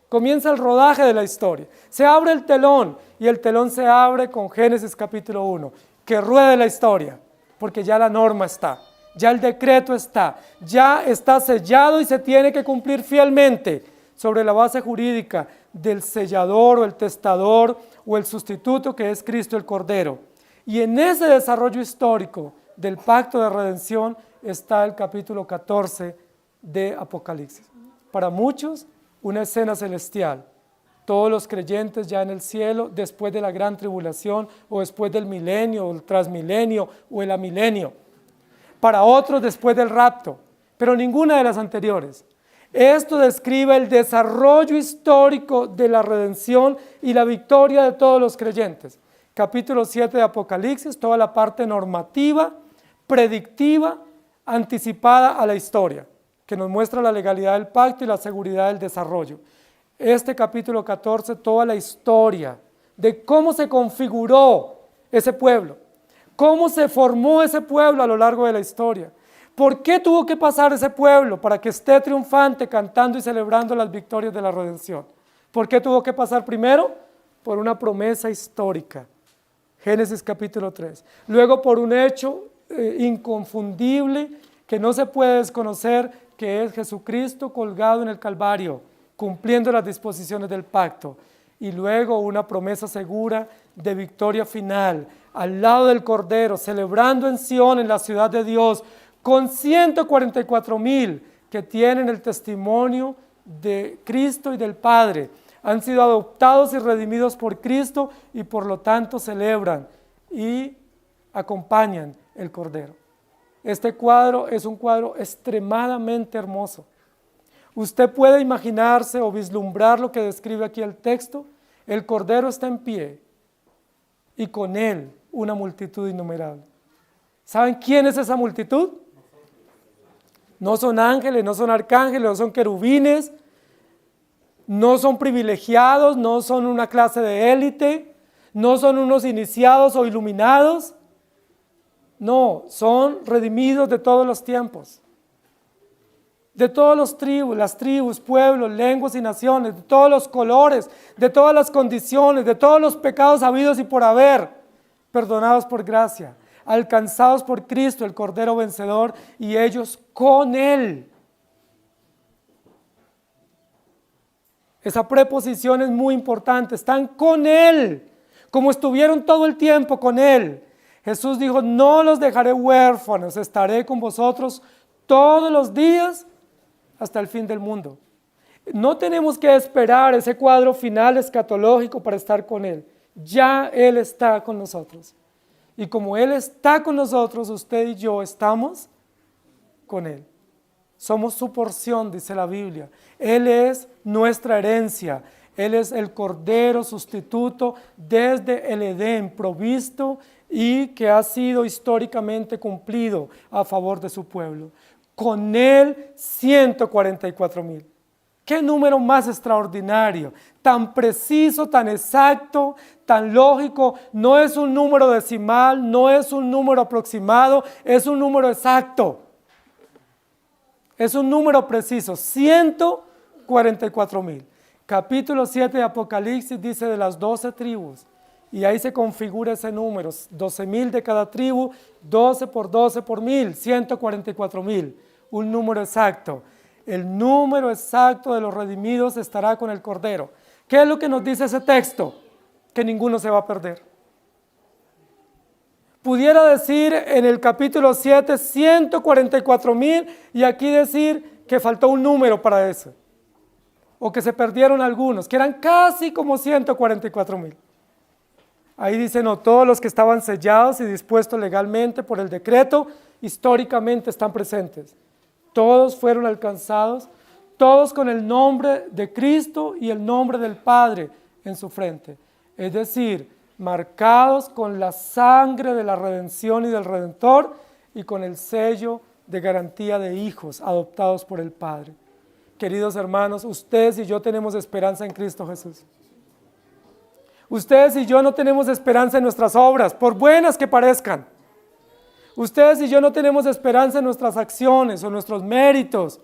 Comienza el rodaje de la historia. Se abre el telón y el telón se abre con Génesis capítulo 1. Que ruede la historia, porque ya la norma está, ya el decreto está, ya está sellado y se tiene que cumplir fielmente sobre la base jurídica del sellador o el testador o el sustituto que es Cristo el Cordero. Y en ese desarrollo histórico del pacto de redención está el capítulo 14 de Apocalipsis. Para muchos, una escena celestial. Todos los creyentes ya en el cielo, después de la gran tribulación, o después del milenio, o el transmilenio, o el amilenio. Para otros, después del rapto, pero ninguna de las anteriores. Esto describe el desarrollo histórico de la redención y la victoria de todos los creyentes. Capítulo 7 de Apocalipsis, toda la parte normativa, predictiva, anticipada a la historia, que nos muestra la legalidad del pacto y la seguridad del desarrollo. Este capítulo 14, toda la historia de cómo se configuró ese pueblo, cómo se formó ese pueblo a lo largo de la historia. ¿Por qué tuvo que pasar ese pueblo para que esté triunfante cantando y celebrando las victorias de la redención? ¿Por qué tuvo que pasar primero? Por una promesa histórica, Génesis capítulo 3. Luego por un hecho inconfundible que no se puede desconocer, que es Jesucristo colgado en el Calvario, cumpliendo las disposiciones del pacto, y luego una promesa segura de victoria final, al lado del Cordero, celebrando en Sión, en la ciudad de Dios, con 144,000 que tienen el testimonio de Cristo y del Padre, han sido adoptados y redimidos por Cristo y por lo tanto celebran y acompañan el Cordero. Este cuadro es un cuadro extremadamente hermoso. Usted puede imaginarse o vislumbrar lo que describe aquí el texto. El Cordero está en pie y con él una multitud innumerable. ¿Saben quién es esa multitud? No son ángeles, no son arcángeles, no son querubines, no son privilegiados, no son una clase de élite, no son unos iniciados o iluminados. No, son redimidos de todos los tiempos. De todas las tribus, pueblos, lenguas y naciones, de todos los colores, de todas las condiciones, de todos los pecados habidos y por haber, perdonados por gracia, alcanzados por Cristo, el Cordero vencedor, y ellos con Él. Esa preposición es muy importante, están con Él, como estuvieron todo el tiempo con Él. Jesús dijo, no los dejaré huérfanos, estaré con vosotros todos los días hasta el fin del mundo. No tenemos que esperar ese cuadro final escatológico para estar con Él. Ya Él está con nosotros. Y como Él está con nosotros, usted y yo estamos con Él. Somos su porción, dice la Biblia. Él es nuestra herencia. Él es el Cordero sustituto desde el Edén, provisto y que ha sido históricamente cumplido a favor de su pueblo. Con Él 144,000. ¿Qué número más extraordinario? Tan preciso, tan exacto, tan lógico. No es un número decimal, no es un número aproximado, es un número exacto. Es un número preciso, 144,000. Capítulo 7 de Apocalipsis dice de las 12 tribus. Y ahí se configura ese número, 12,000 de cada tribu, 12 por 12 por 1,000, 144,000. Un número exacto. El número exacto de los redimidos estará con el Cordero. ¿Qué es lo que nos dice ese texto? Que ninguno se va a perder. Pudiera decir en el capítulo 7, 144,000 y aquí decir que faltó un número para eso. O que se perdieron algunos, que eran casi como 144,000. Ahí dice, no, todos los que estaban sellados y dispuestos legalmente por el decreto, históricamente están presentes. Todos fueron alcanzados, todos con el nombre de Cristo y el nombre del Padre en su frente. Es decir, marcados con la sangre de la redención y del Redentor y con el sello de garantía de hijos adoptados por el Padre. Queridos hermanos, ustedes y yo tenemos esperanza en Cristo Jesús. Ustedes y yo no tenemos esperanza en nuestras obras, por buenas que parezcan. Ustedes y yo no tenemos esperanza en nuestras acciones o nuestros méritos.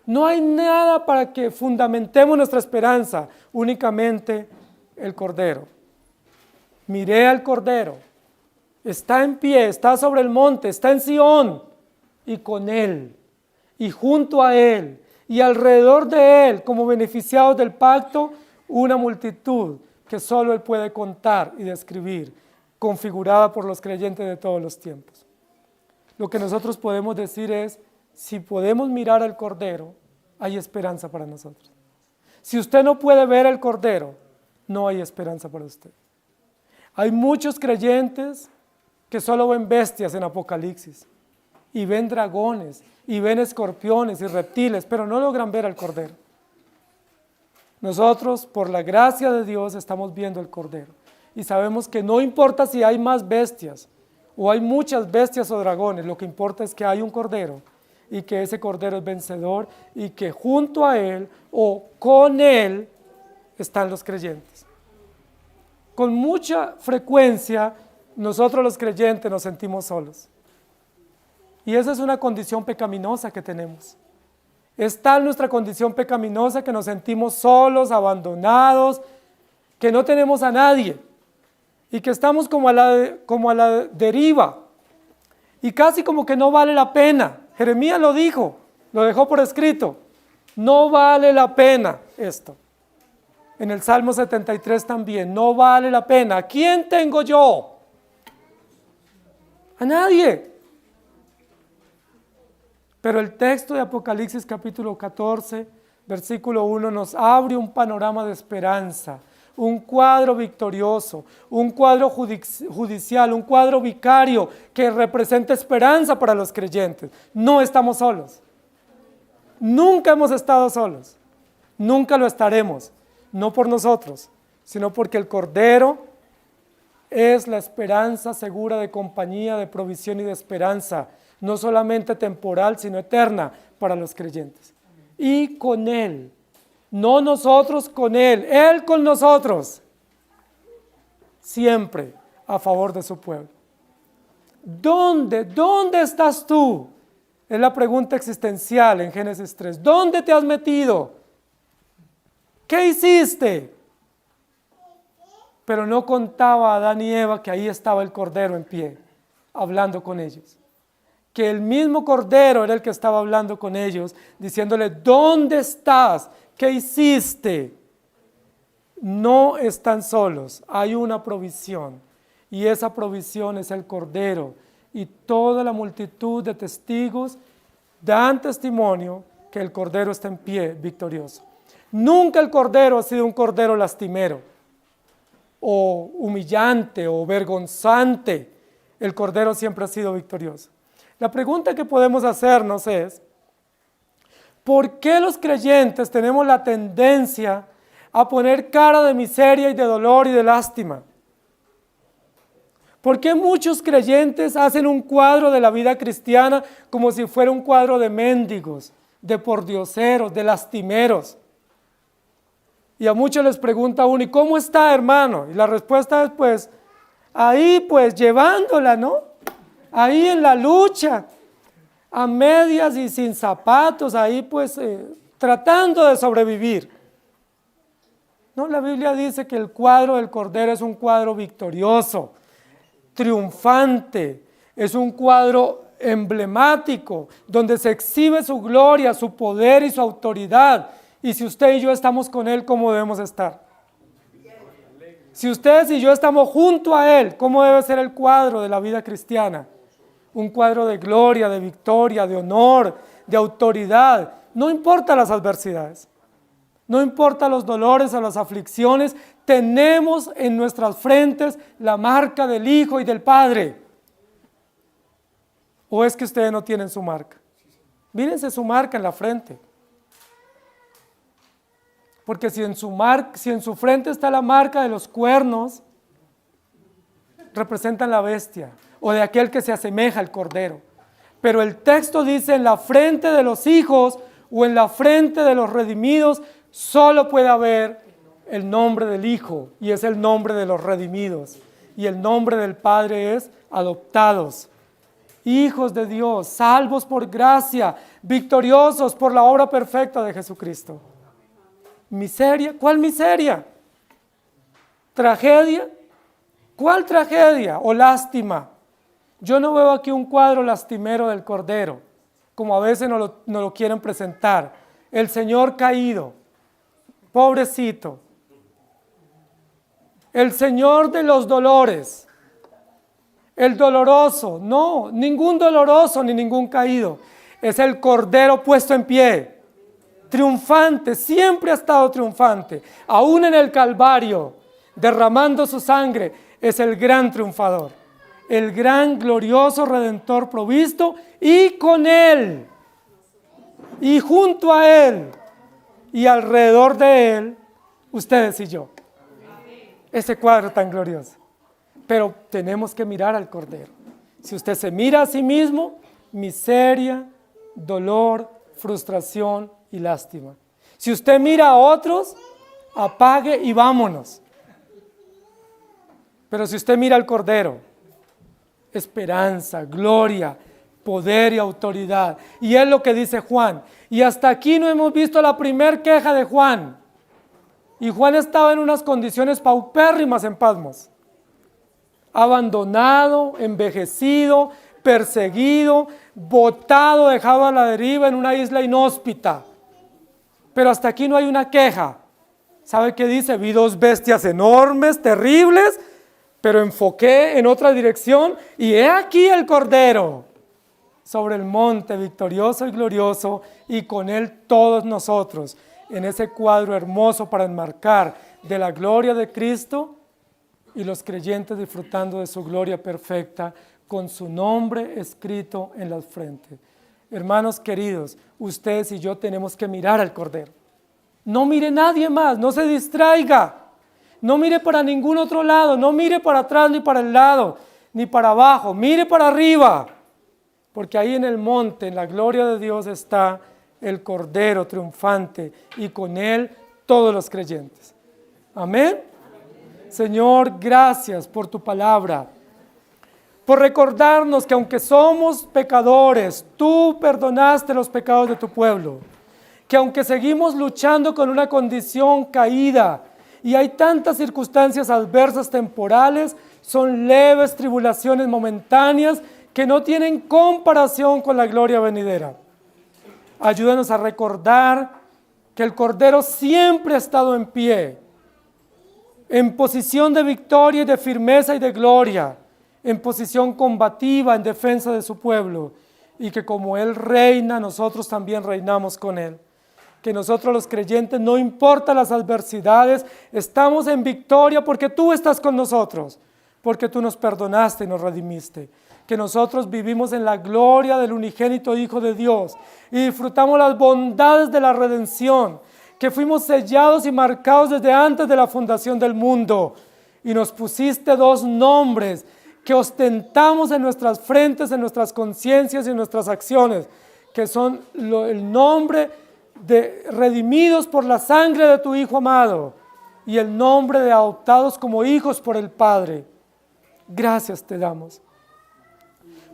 No hay nada para que fundamentemos nuestra esperanza, únicamente el Cordero. Miré al Cordero, está en pie, está sobre el monte, está en Sión, y con Él, y junto a Él, y alrededor de Él, como beneficiados del pacto, una multitud que solo Él puede contar y describir, configurada por los creyentes de todos los tiempos. Lo que nosotros podemos decir es, si podemos mirar al Cordero, hay esperanza para nosotros. Si usted no puede ver al Cordero, no hay esperanza para usted. Hay muchos creyentes que solo ven bestias en Apocalipsis, y ven dragones, y ven escorpiones y reptiles, pero no logran ver al Cordero. Nosotros, por la gracia de Dios, estamos viendo el Cordero, y sabemos que no importa si hay más bestias, o hay muchas bestias o dragones, lo que importa es que hay un Cordero, y que ese Cordero es vencedor, y que junto a Él, o con Él, están los creyentes. Con mucha frecuencia, nosotros los creyentes nos sentimos solos. Y esa es una condición pecaminosa que tenemos. Es tal nuestra condición pecaminosa que nos sentimos solos, abandonados, que no tenemos a nadie y que estamos como a la deriva y casi como que no vale la pena. Jeremías lo dijo, lo dejó por escrito, no vale la pena esto. En el Salmo 73 también, no vale la pena. ¿A quién tengo yo? A nadie. Pero el texto de Apocalipsis capítulo 14, versículo 1 nos abre un panorama de esperanza, un cuadro victorioso, un cuadro judicial, un cuadro vicario que representa esperanza para los creyentes. No estamos solos. Nunca hemos estado solos. Nunca lo estaremos. No por nosotros, sino porque el Cordero es la esperanza segura de compañía, de provisión y de esperanza, no solamente temporal, sino eterna para los creyentes. Y con Él, no nosotros con Él con nosotros, siempre a favor de su pueblo. ¿Dónde estás tú? Es la pregunta existencial en Génesis 3. ¿Dónde te has metido? ¿Qué hiciste? Pero no contaba a Adán y Eva que ahí estaba el Cordero en pie, hablando con ellos. Que el mismo Cordero era el que estaba hablando con ellos, diciéndole, ¿dónde estás? ¿Qué hiciste? No están solos, hay una provisión, y esa provisión es el Cordero, y toda la multitud de testigos dan testimonio que el Cordero está en pie, victorioso. Nunca el cordero ha sido un cordero lastimero, o humillante, o vergonzante. El cordero siempre ha sido victorioso. La pregunta que podemos hacernos es, ¿por qué los creyentes tenemos la tendencia a poner cara de miseria y de dolor y de lástima? ¿Por qué muchos creyentes hacen un cuadro de la vida cristiana como si fuera un cuadro de mendigos, de pordioseros, de lastimeros? Y a muchos les pregunta uno, ¿y cómo está, hermano? Y la respuesta es, pues, ahí pues llevándola, ¿no? Ahí en la lucha, a medias y sin zapatos, ahí pues tratando de sobrevivir. No, la Biblia dice que el cuadro del Cordero es un cuadro victorioso, triunfante, es un cuadro emblemático, donde se exhibe su gloria, su poder y su autoridad. Y si usted y yo estamos con Él, ¿cómo debemos estar? Si ustedes y yo estamos junto a Él, ¿cómo debe ser el cuadro de la vida cristiana? Un cuadro de gloria, de victoria, de honor, de autoridad. No importa las adversidades, no importa los dolores o las aflicciones, tenemos en nuestras frentes la marca del Hijo y del Padre. ¿O es que ustedes no tienen su marca? Mírense su marca en la frente. Porque si en su frente está la marca de los cuernos, representan la bestia o de aquel que se asemeja al cordero. Pero el texto dice en la frente de los hijos o en la frente de los redimidos solo puede haber el nombre del Hijo y es el nombre de los redimidos. Y el nombre del Padre es adoptados, hijos de Dios, salvos por gracia, victoriosos por la obra perfecta de Jesucristo. ¿Miseria? ¿Cuál miseria? ¿Tragedia? ¿Cuál tragedia o lástima? Yo no veo aquí un cuadro lastimero del Cordero, como a veces nos lo quieren presentar. El Señor caído, pobrecito. El Señor de los dolores, el doloroso. No, ningún doloroso ni ningún caído. Es el Cordero puesto en pie. Triunfante, siempre ha estado triunfante, aún en el Calvario, derramando su sangre, es el gran triunfador, el gran glorioso Redentor provisto, y con Él, y junto a Él, y alrededor de Él, ustedes y yo. Ese cuadro tan glorioso. Pero tenemos que mirar al Cordero. Si usted se mira a sí mismo, miseria, dolor, frustración y lástima. Si usted mira a otros, apague y vámonos. Pero si usted mira al Cordero, esperanza, gloria, poder y autoridad. Y es lo que dice Juan. Y hasta aquí no hemos visto la primer queja de Juan. Y Juan estaba en unas condiciones paupérrimas en Patmos. Abandonado, envejecido, perseguido, botado, dejado a la deriva en una isla inhóspita. Pero hasta aquí no hay una queja. ¿Sabe qué dice? Vi dos bestias enormes, terribles, pero enfoqué en otra dirección y he aquí el Cordero sobre el monte victorioso y glorioso, y con él todos nosotros, en ese cuadro hermoso para enmarcar de la gloria de Cristo y los creyentes disfrutando de su gloria perfecta con su nombre escrito en las frentes. Hermanos queridos, ustedes y yo tenemos que mirar al Cordero. No mire nadie más, no se distraiga. No mire para ningún otro lado, no mire para atrás ni para el lado, ni para abajo, mire para arriba. Porque ahí en el monte, en la gloria de Dios, está el Cordero triunfante y con él todos los creyentes. Amén. Señor, gracias por tu palabra, por recordarnos que aunque somos pecadores, tú perdonaste los pecados de tu pueblo, que aunque seguimos luchando con una condición caída y hay tantas circunstancias adversas temporales, son leves tribulaciones momentáneas que no tienen comparación con la gloria venidera. Ayúdanos a recordar que el Cordero siempre ha estado en pie, en posición de victoria y de firmeza y de gloria, en posición combativa en defensa de su pueblo, y que como Él reina, nosotros también reinamos con Él. que nosotros los creyentes, no importa las adversidades, estamos en victoria porque tú estás con nosotros, porque tú nos perdonaste y nos redimiste, que nosotros vivimos en la gloria del unigénito Hijo de Dios y disfrutamos las bondades de la redención, que fuimos sellados y marcados desde antes de la fundación del mundo, y nos pusiste dos nombres que ostentamos en nuestras frentes, en nuestras conciencias y en nuestras acciones, que son el nombre de redimidos por la sangre de tu Hijo amado y el nombre de adoptados como hijos por el Padre. Gracias te damos.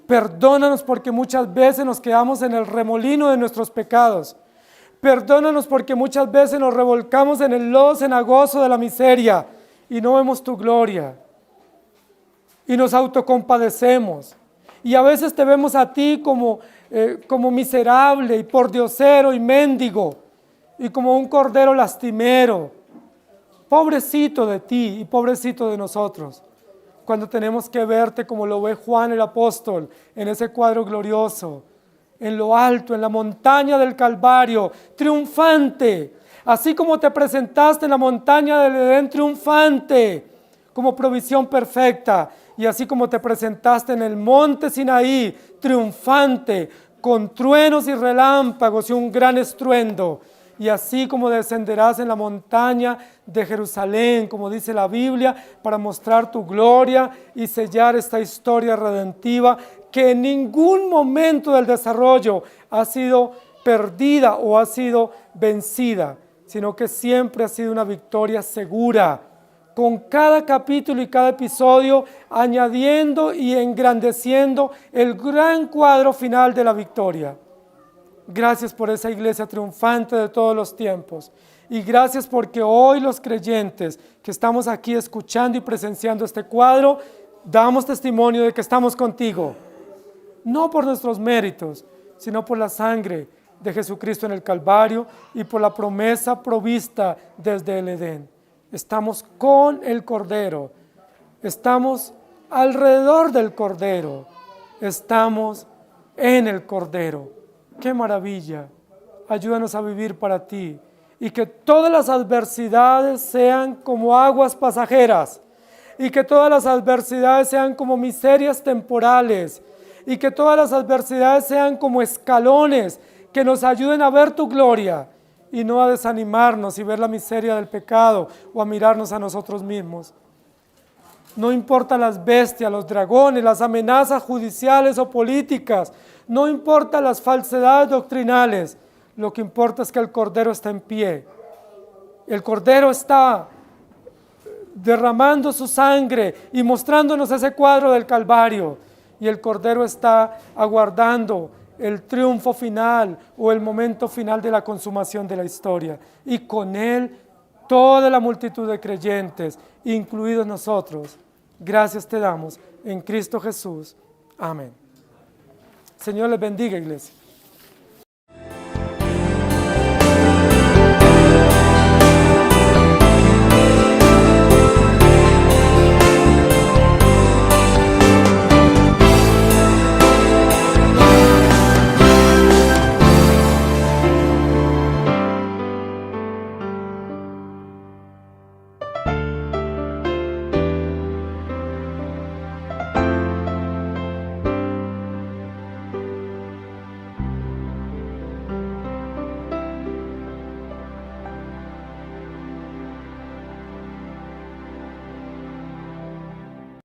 Perdónanos porque muchas veces nos quedamos en el remolino de nuestros pecados. Perdónanos porque muchas veces nos revolcamos en el lodo cenagoso de la miseria y no vemos tu gloria. Y nos autocompadecemos. Y a veces te vemos a ti como miserable y pordiosero y mendigo y como un cordero lastimero. Pobrecito de ti y pobrecito de nosotros, cuando tenemos que verte como lo ve Juan el apóstol en ese cuadro glorioso, en lo alto, en la montaña del Calvario, triunfante, así como te presentaste en la montaña del Edén triunfante, como provisión perfecta, y así como te presentaste en el monte Sinaí, triunfante, con truenos y relámpagos y un gran estruendo, y así como descenderás en la montaña de Jerusalén, como dice la Biblia, para mostrar tu gloria y sellar esta historia redentiva que en ningún momento del desarrollo ha sido perdida o ha sido vencida, sino que siempre ha sido una victoria segura, con cada capítulo y cada episodio añadiendo y engrandeciendo el gran cuadro final de la victoria. Gracias por esa iglesia triunfante de todos los tiempos. Y gracias porque hoy los creyentes que estamos aquí escuchando y presenciando este cuadro, damos testimonio de que estamos contigo. No por nuestros méritos, sino por la sangre de Jesucristo en el Calvario y por la promesa provista desde el Edén. Estamos con el Cordero, estamos alrededor del Cordero, estamos en el Cordero. ¡Qué maravilla! Ayúdanos a vivir para ti y que todas las adversidades sean como aguas pasajeras y que todas las adversidades sean como miserias temporales y que todas las adversidades sean como escalones que nos ayuden a ver tu gloria y no a desanimarnos y ver la miseria del pecado o a mirarnos a nosotros mismos. No importa las bestias, los dragones, las amenazas judiciales o políticas, no importa las falsedades doctrinales, lo que importa es que el Cordero está en pie. El Cordero está derramando su sangre y mostrándonos ese cuadro del Calvario. Y el Cordero está aguardando el triunfo final o el momento final de la consumación de la historia. Y con él toda la multitud de creyentes, incluidos nosotros. Gracias te damos en Cristo Jesús. Amén. Señor les bendiga, iglesia.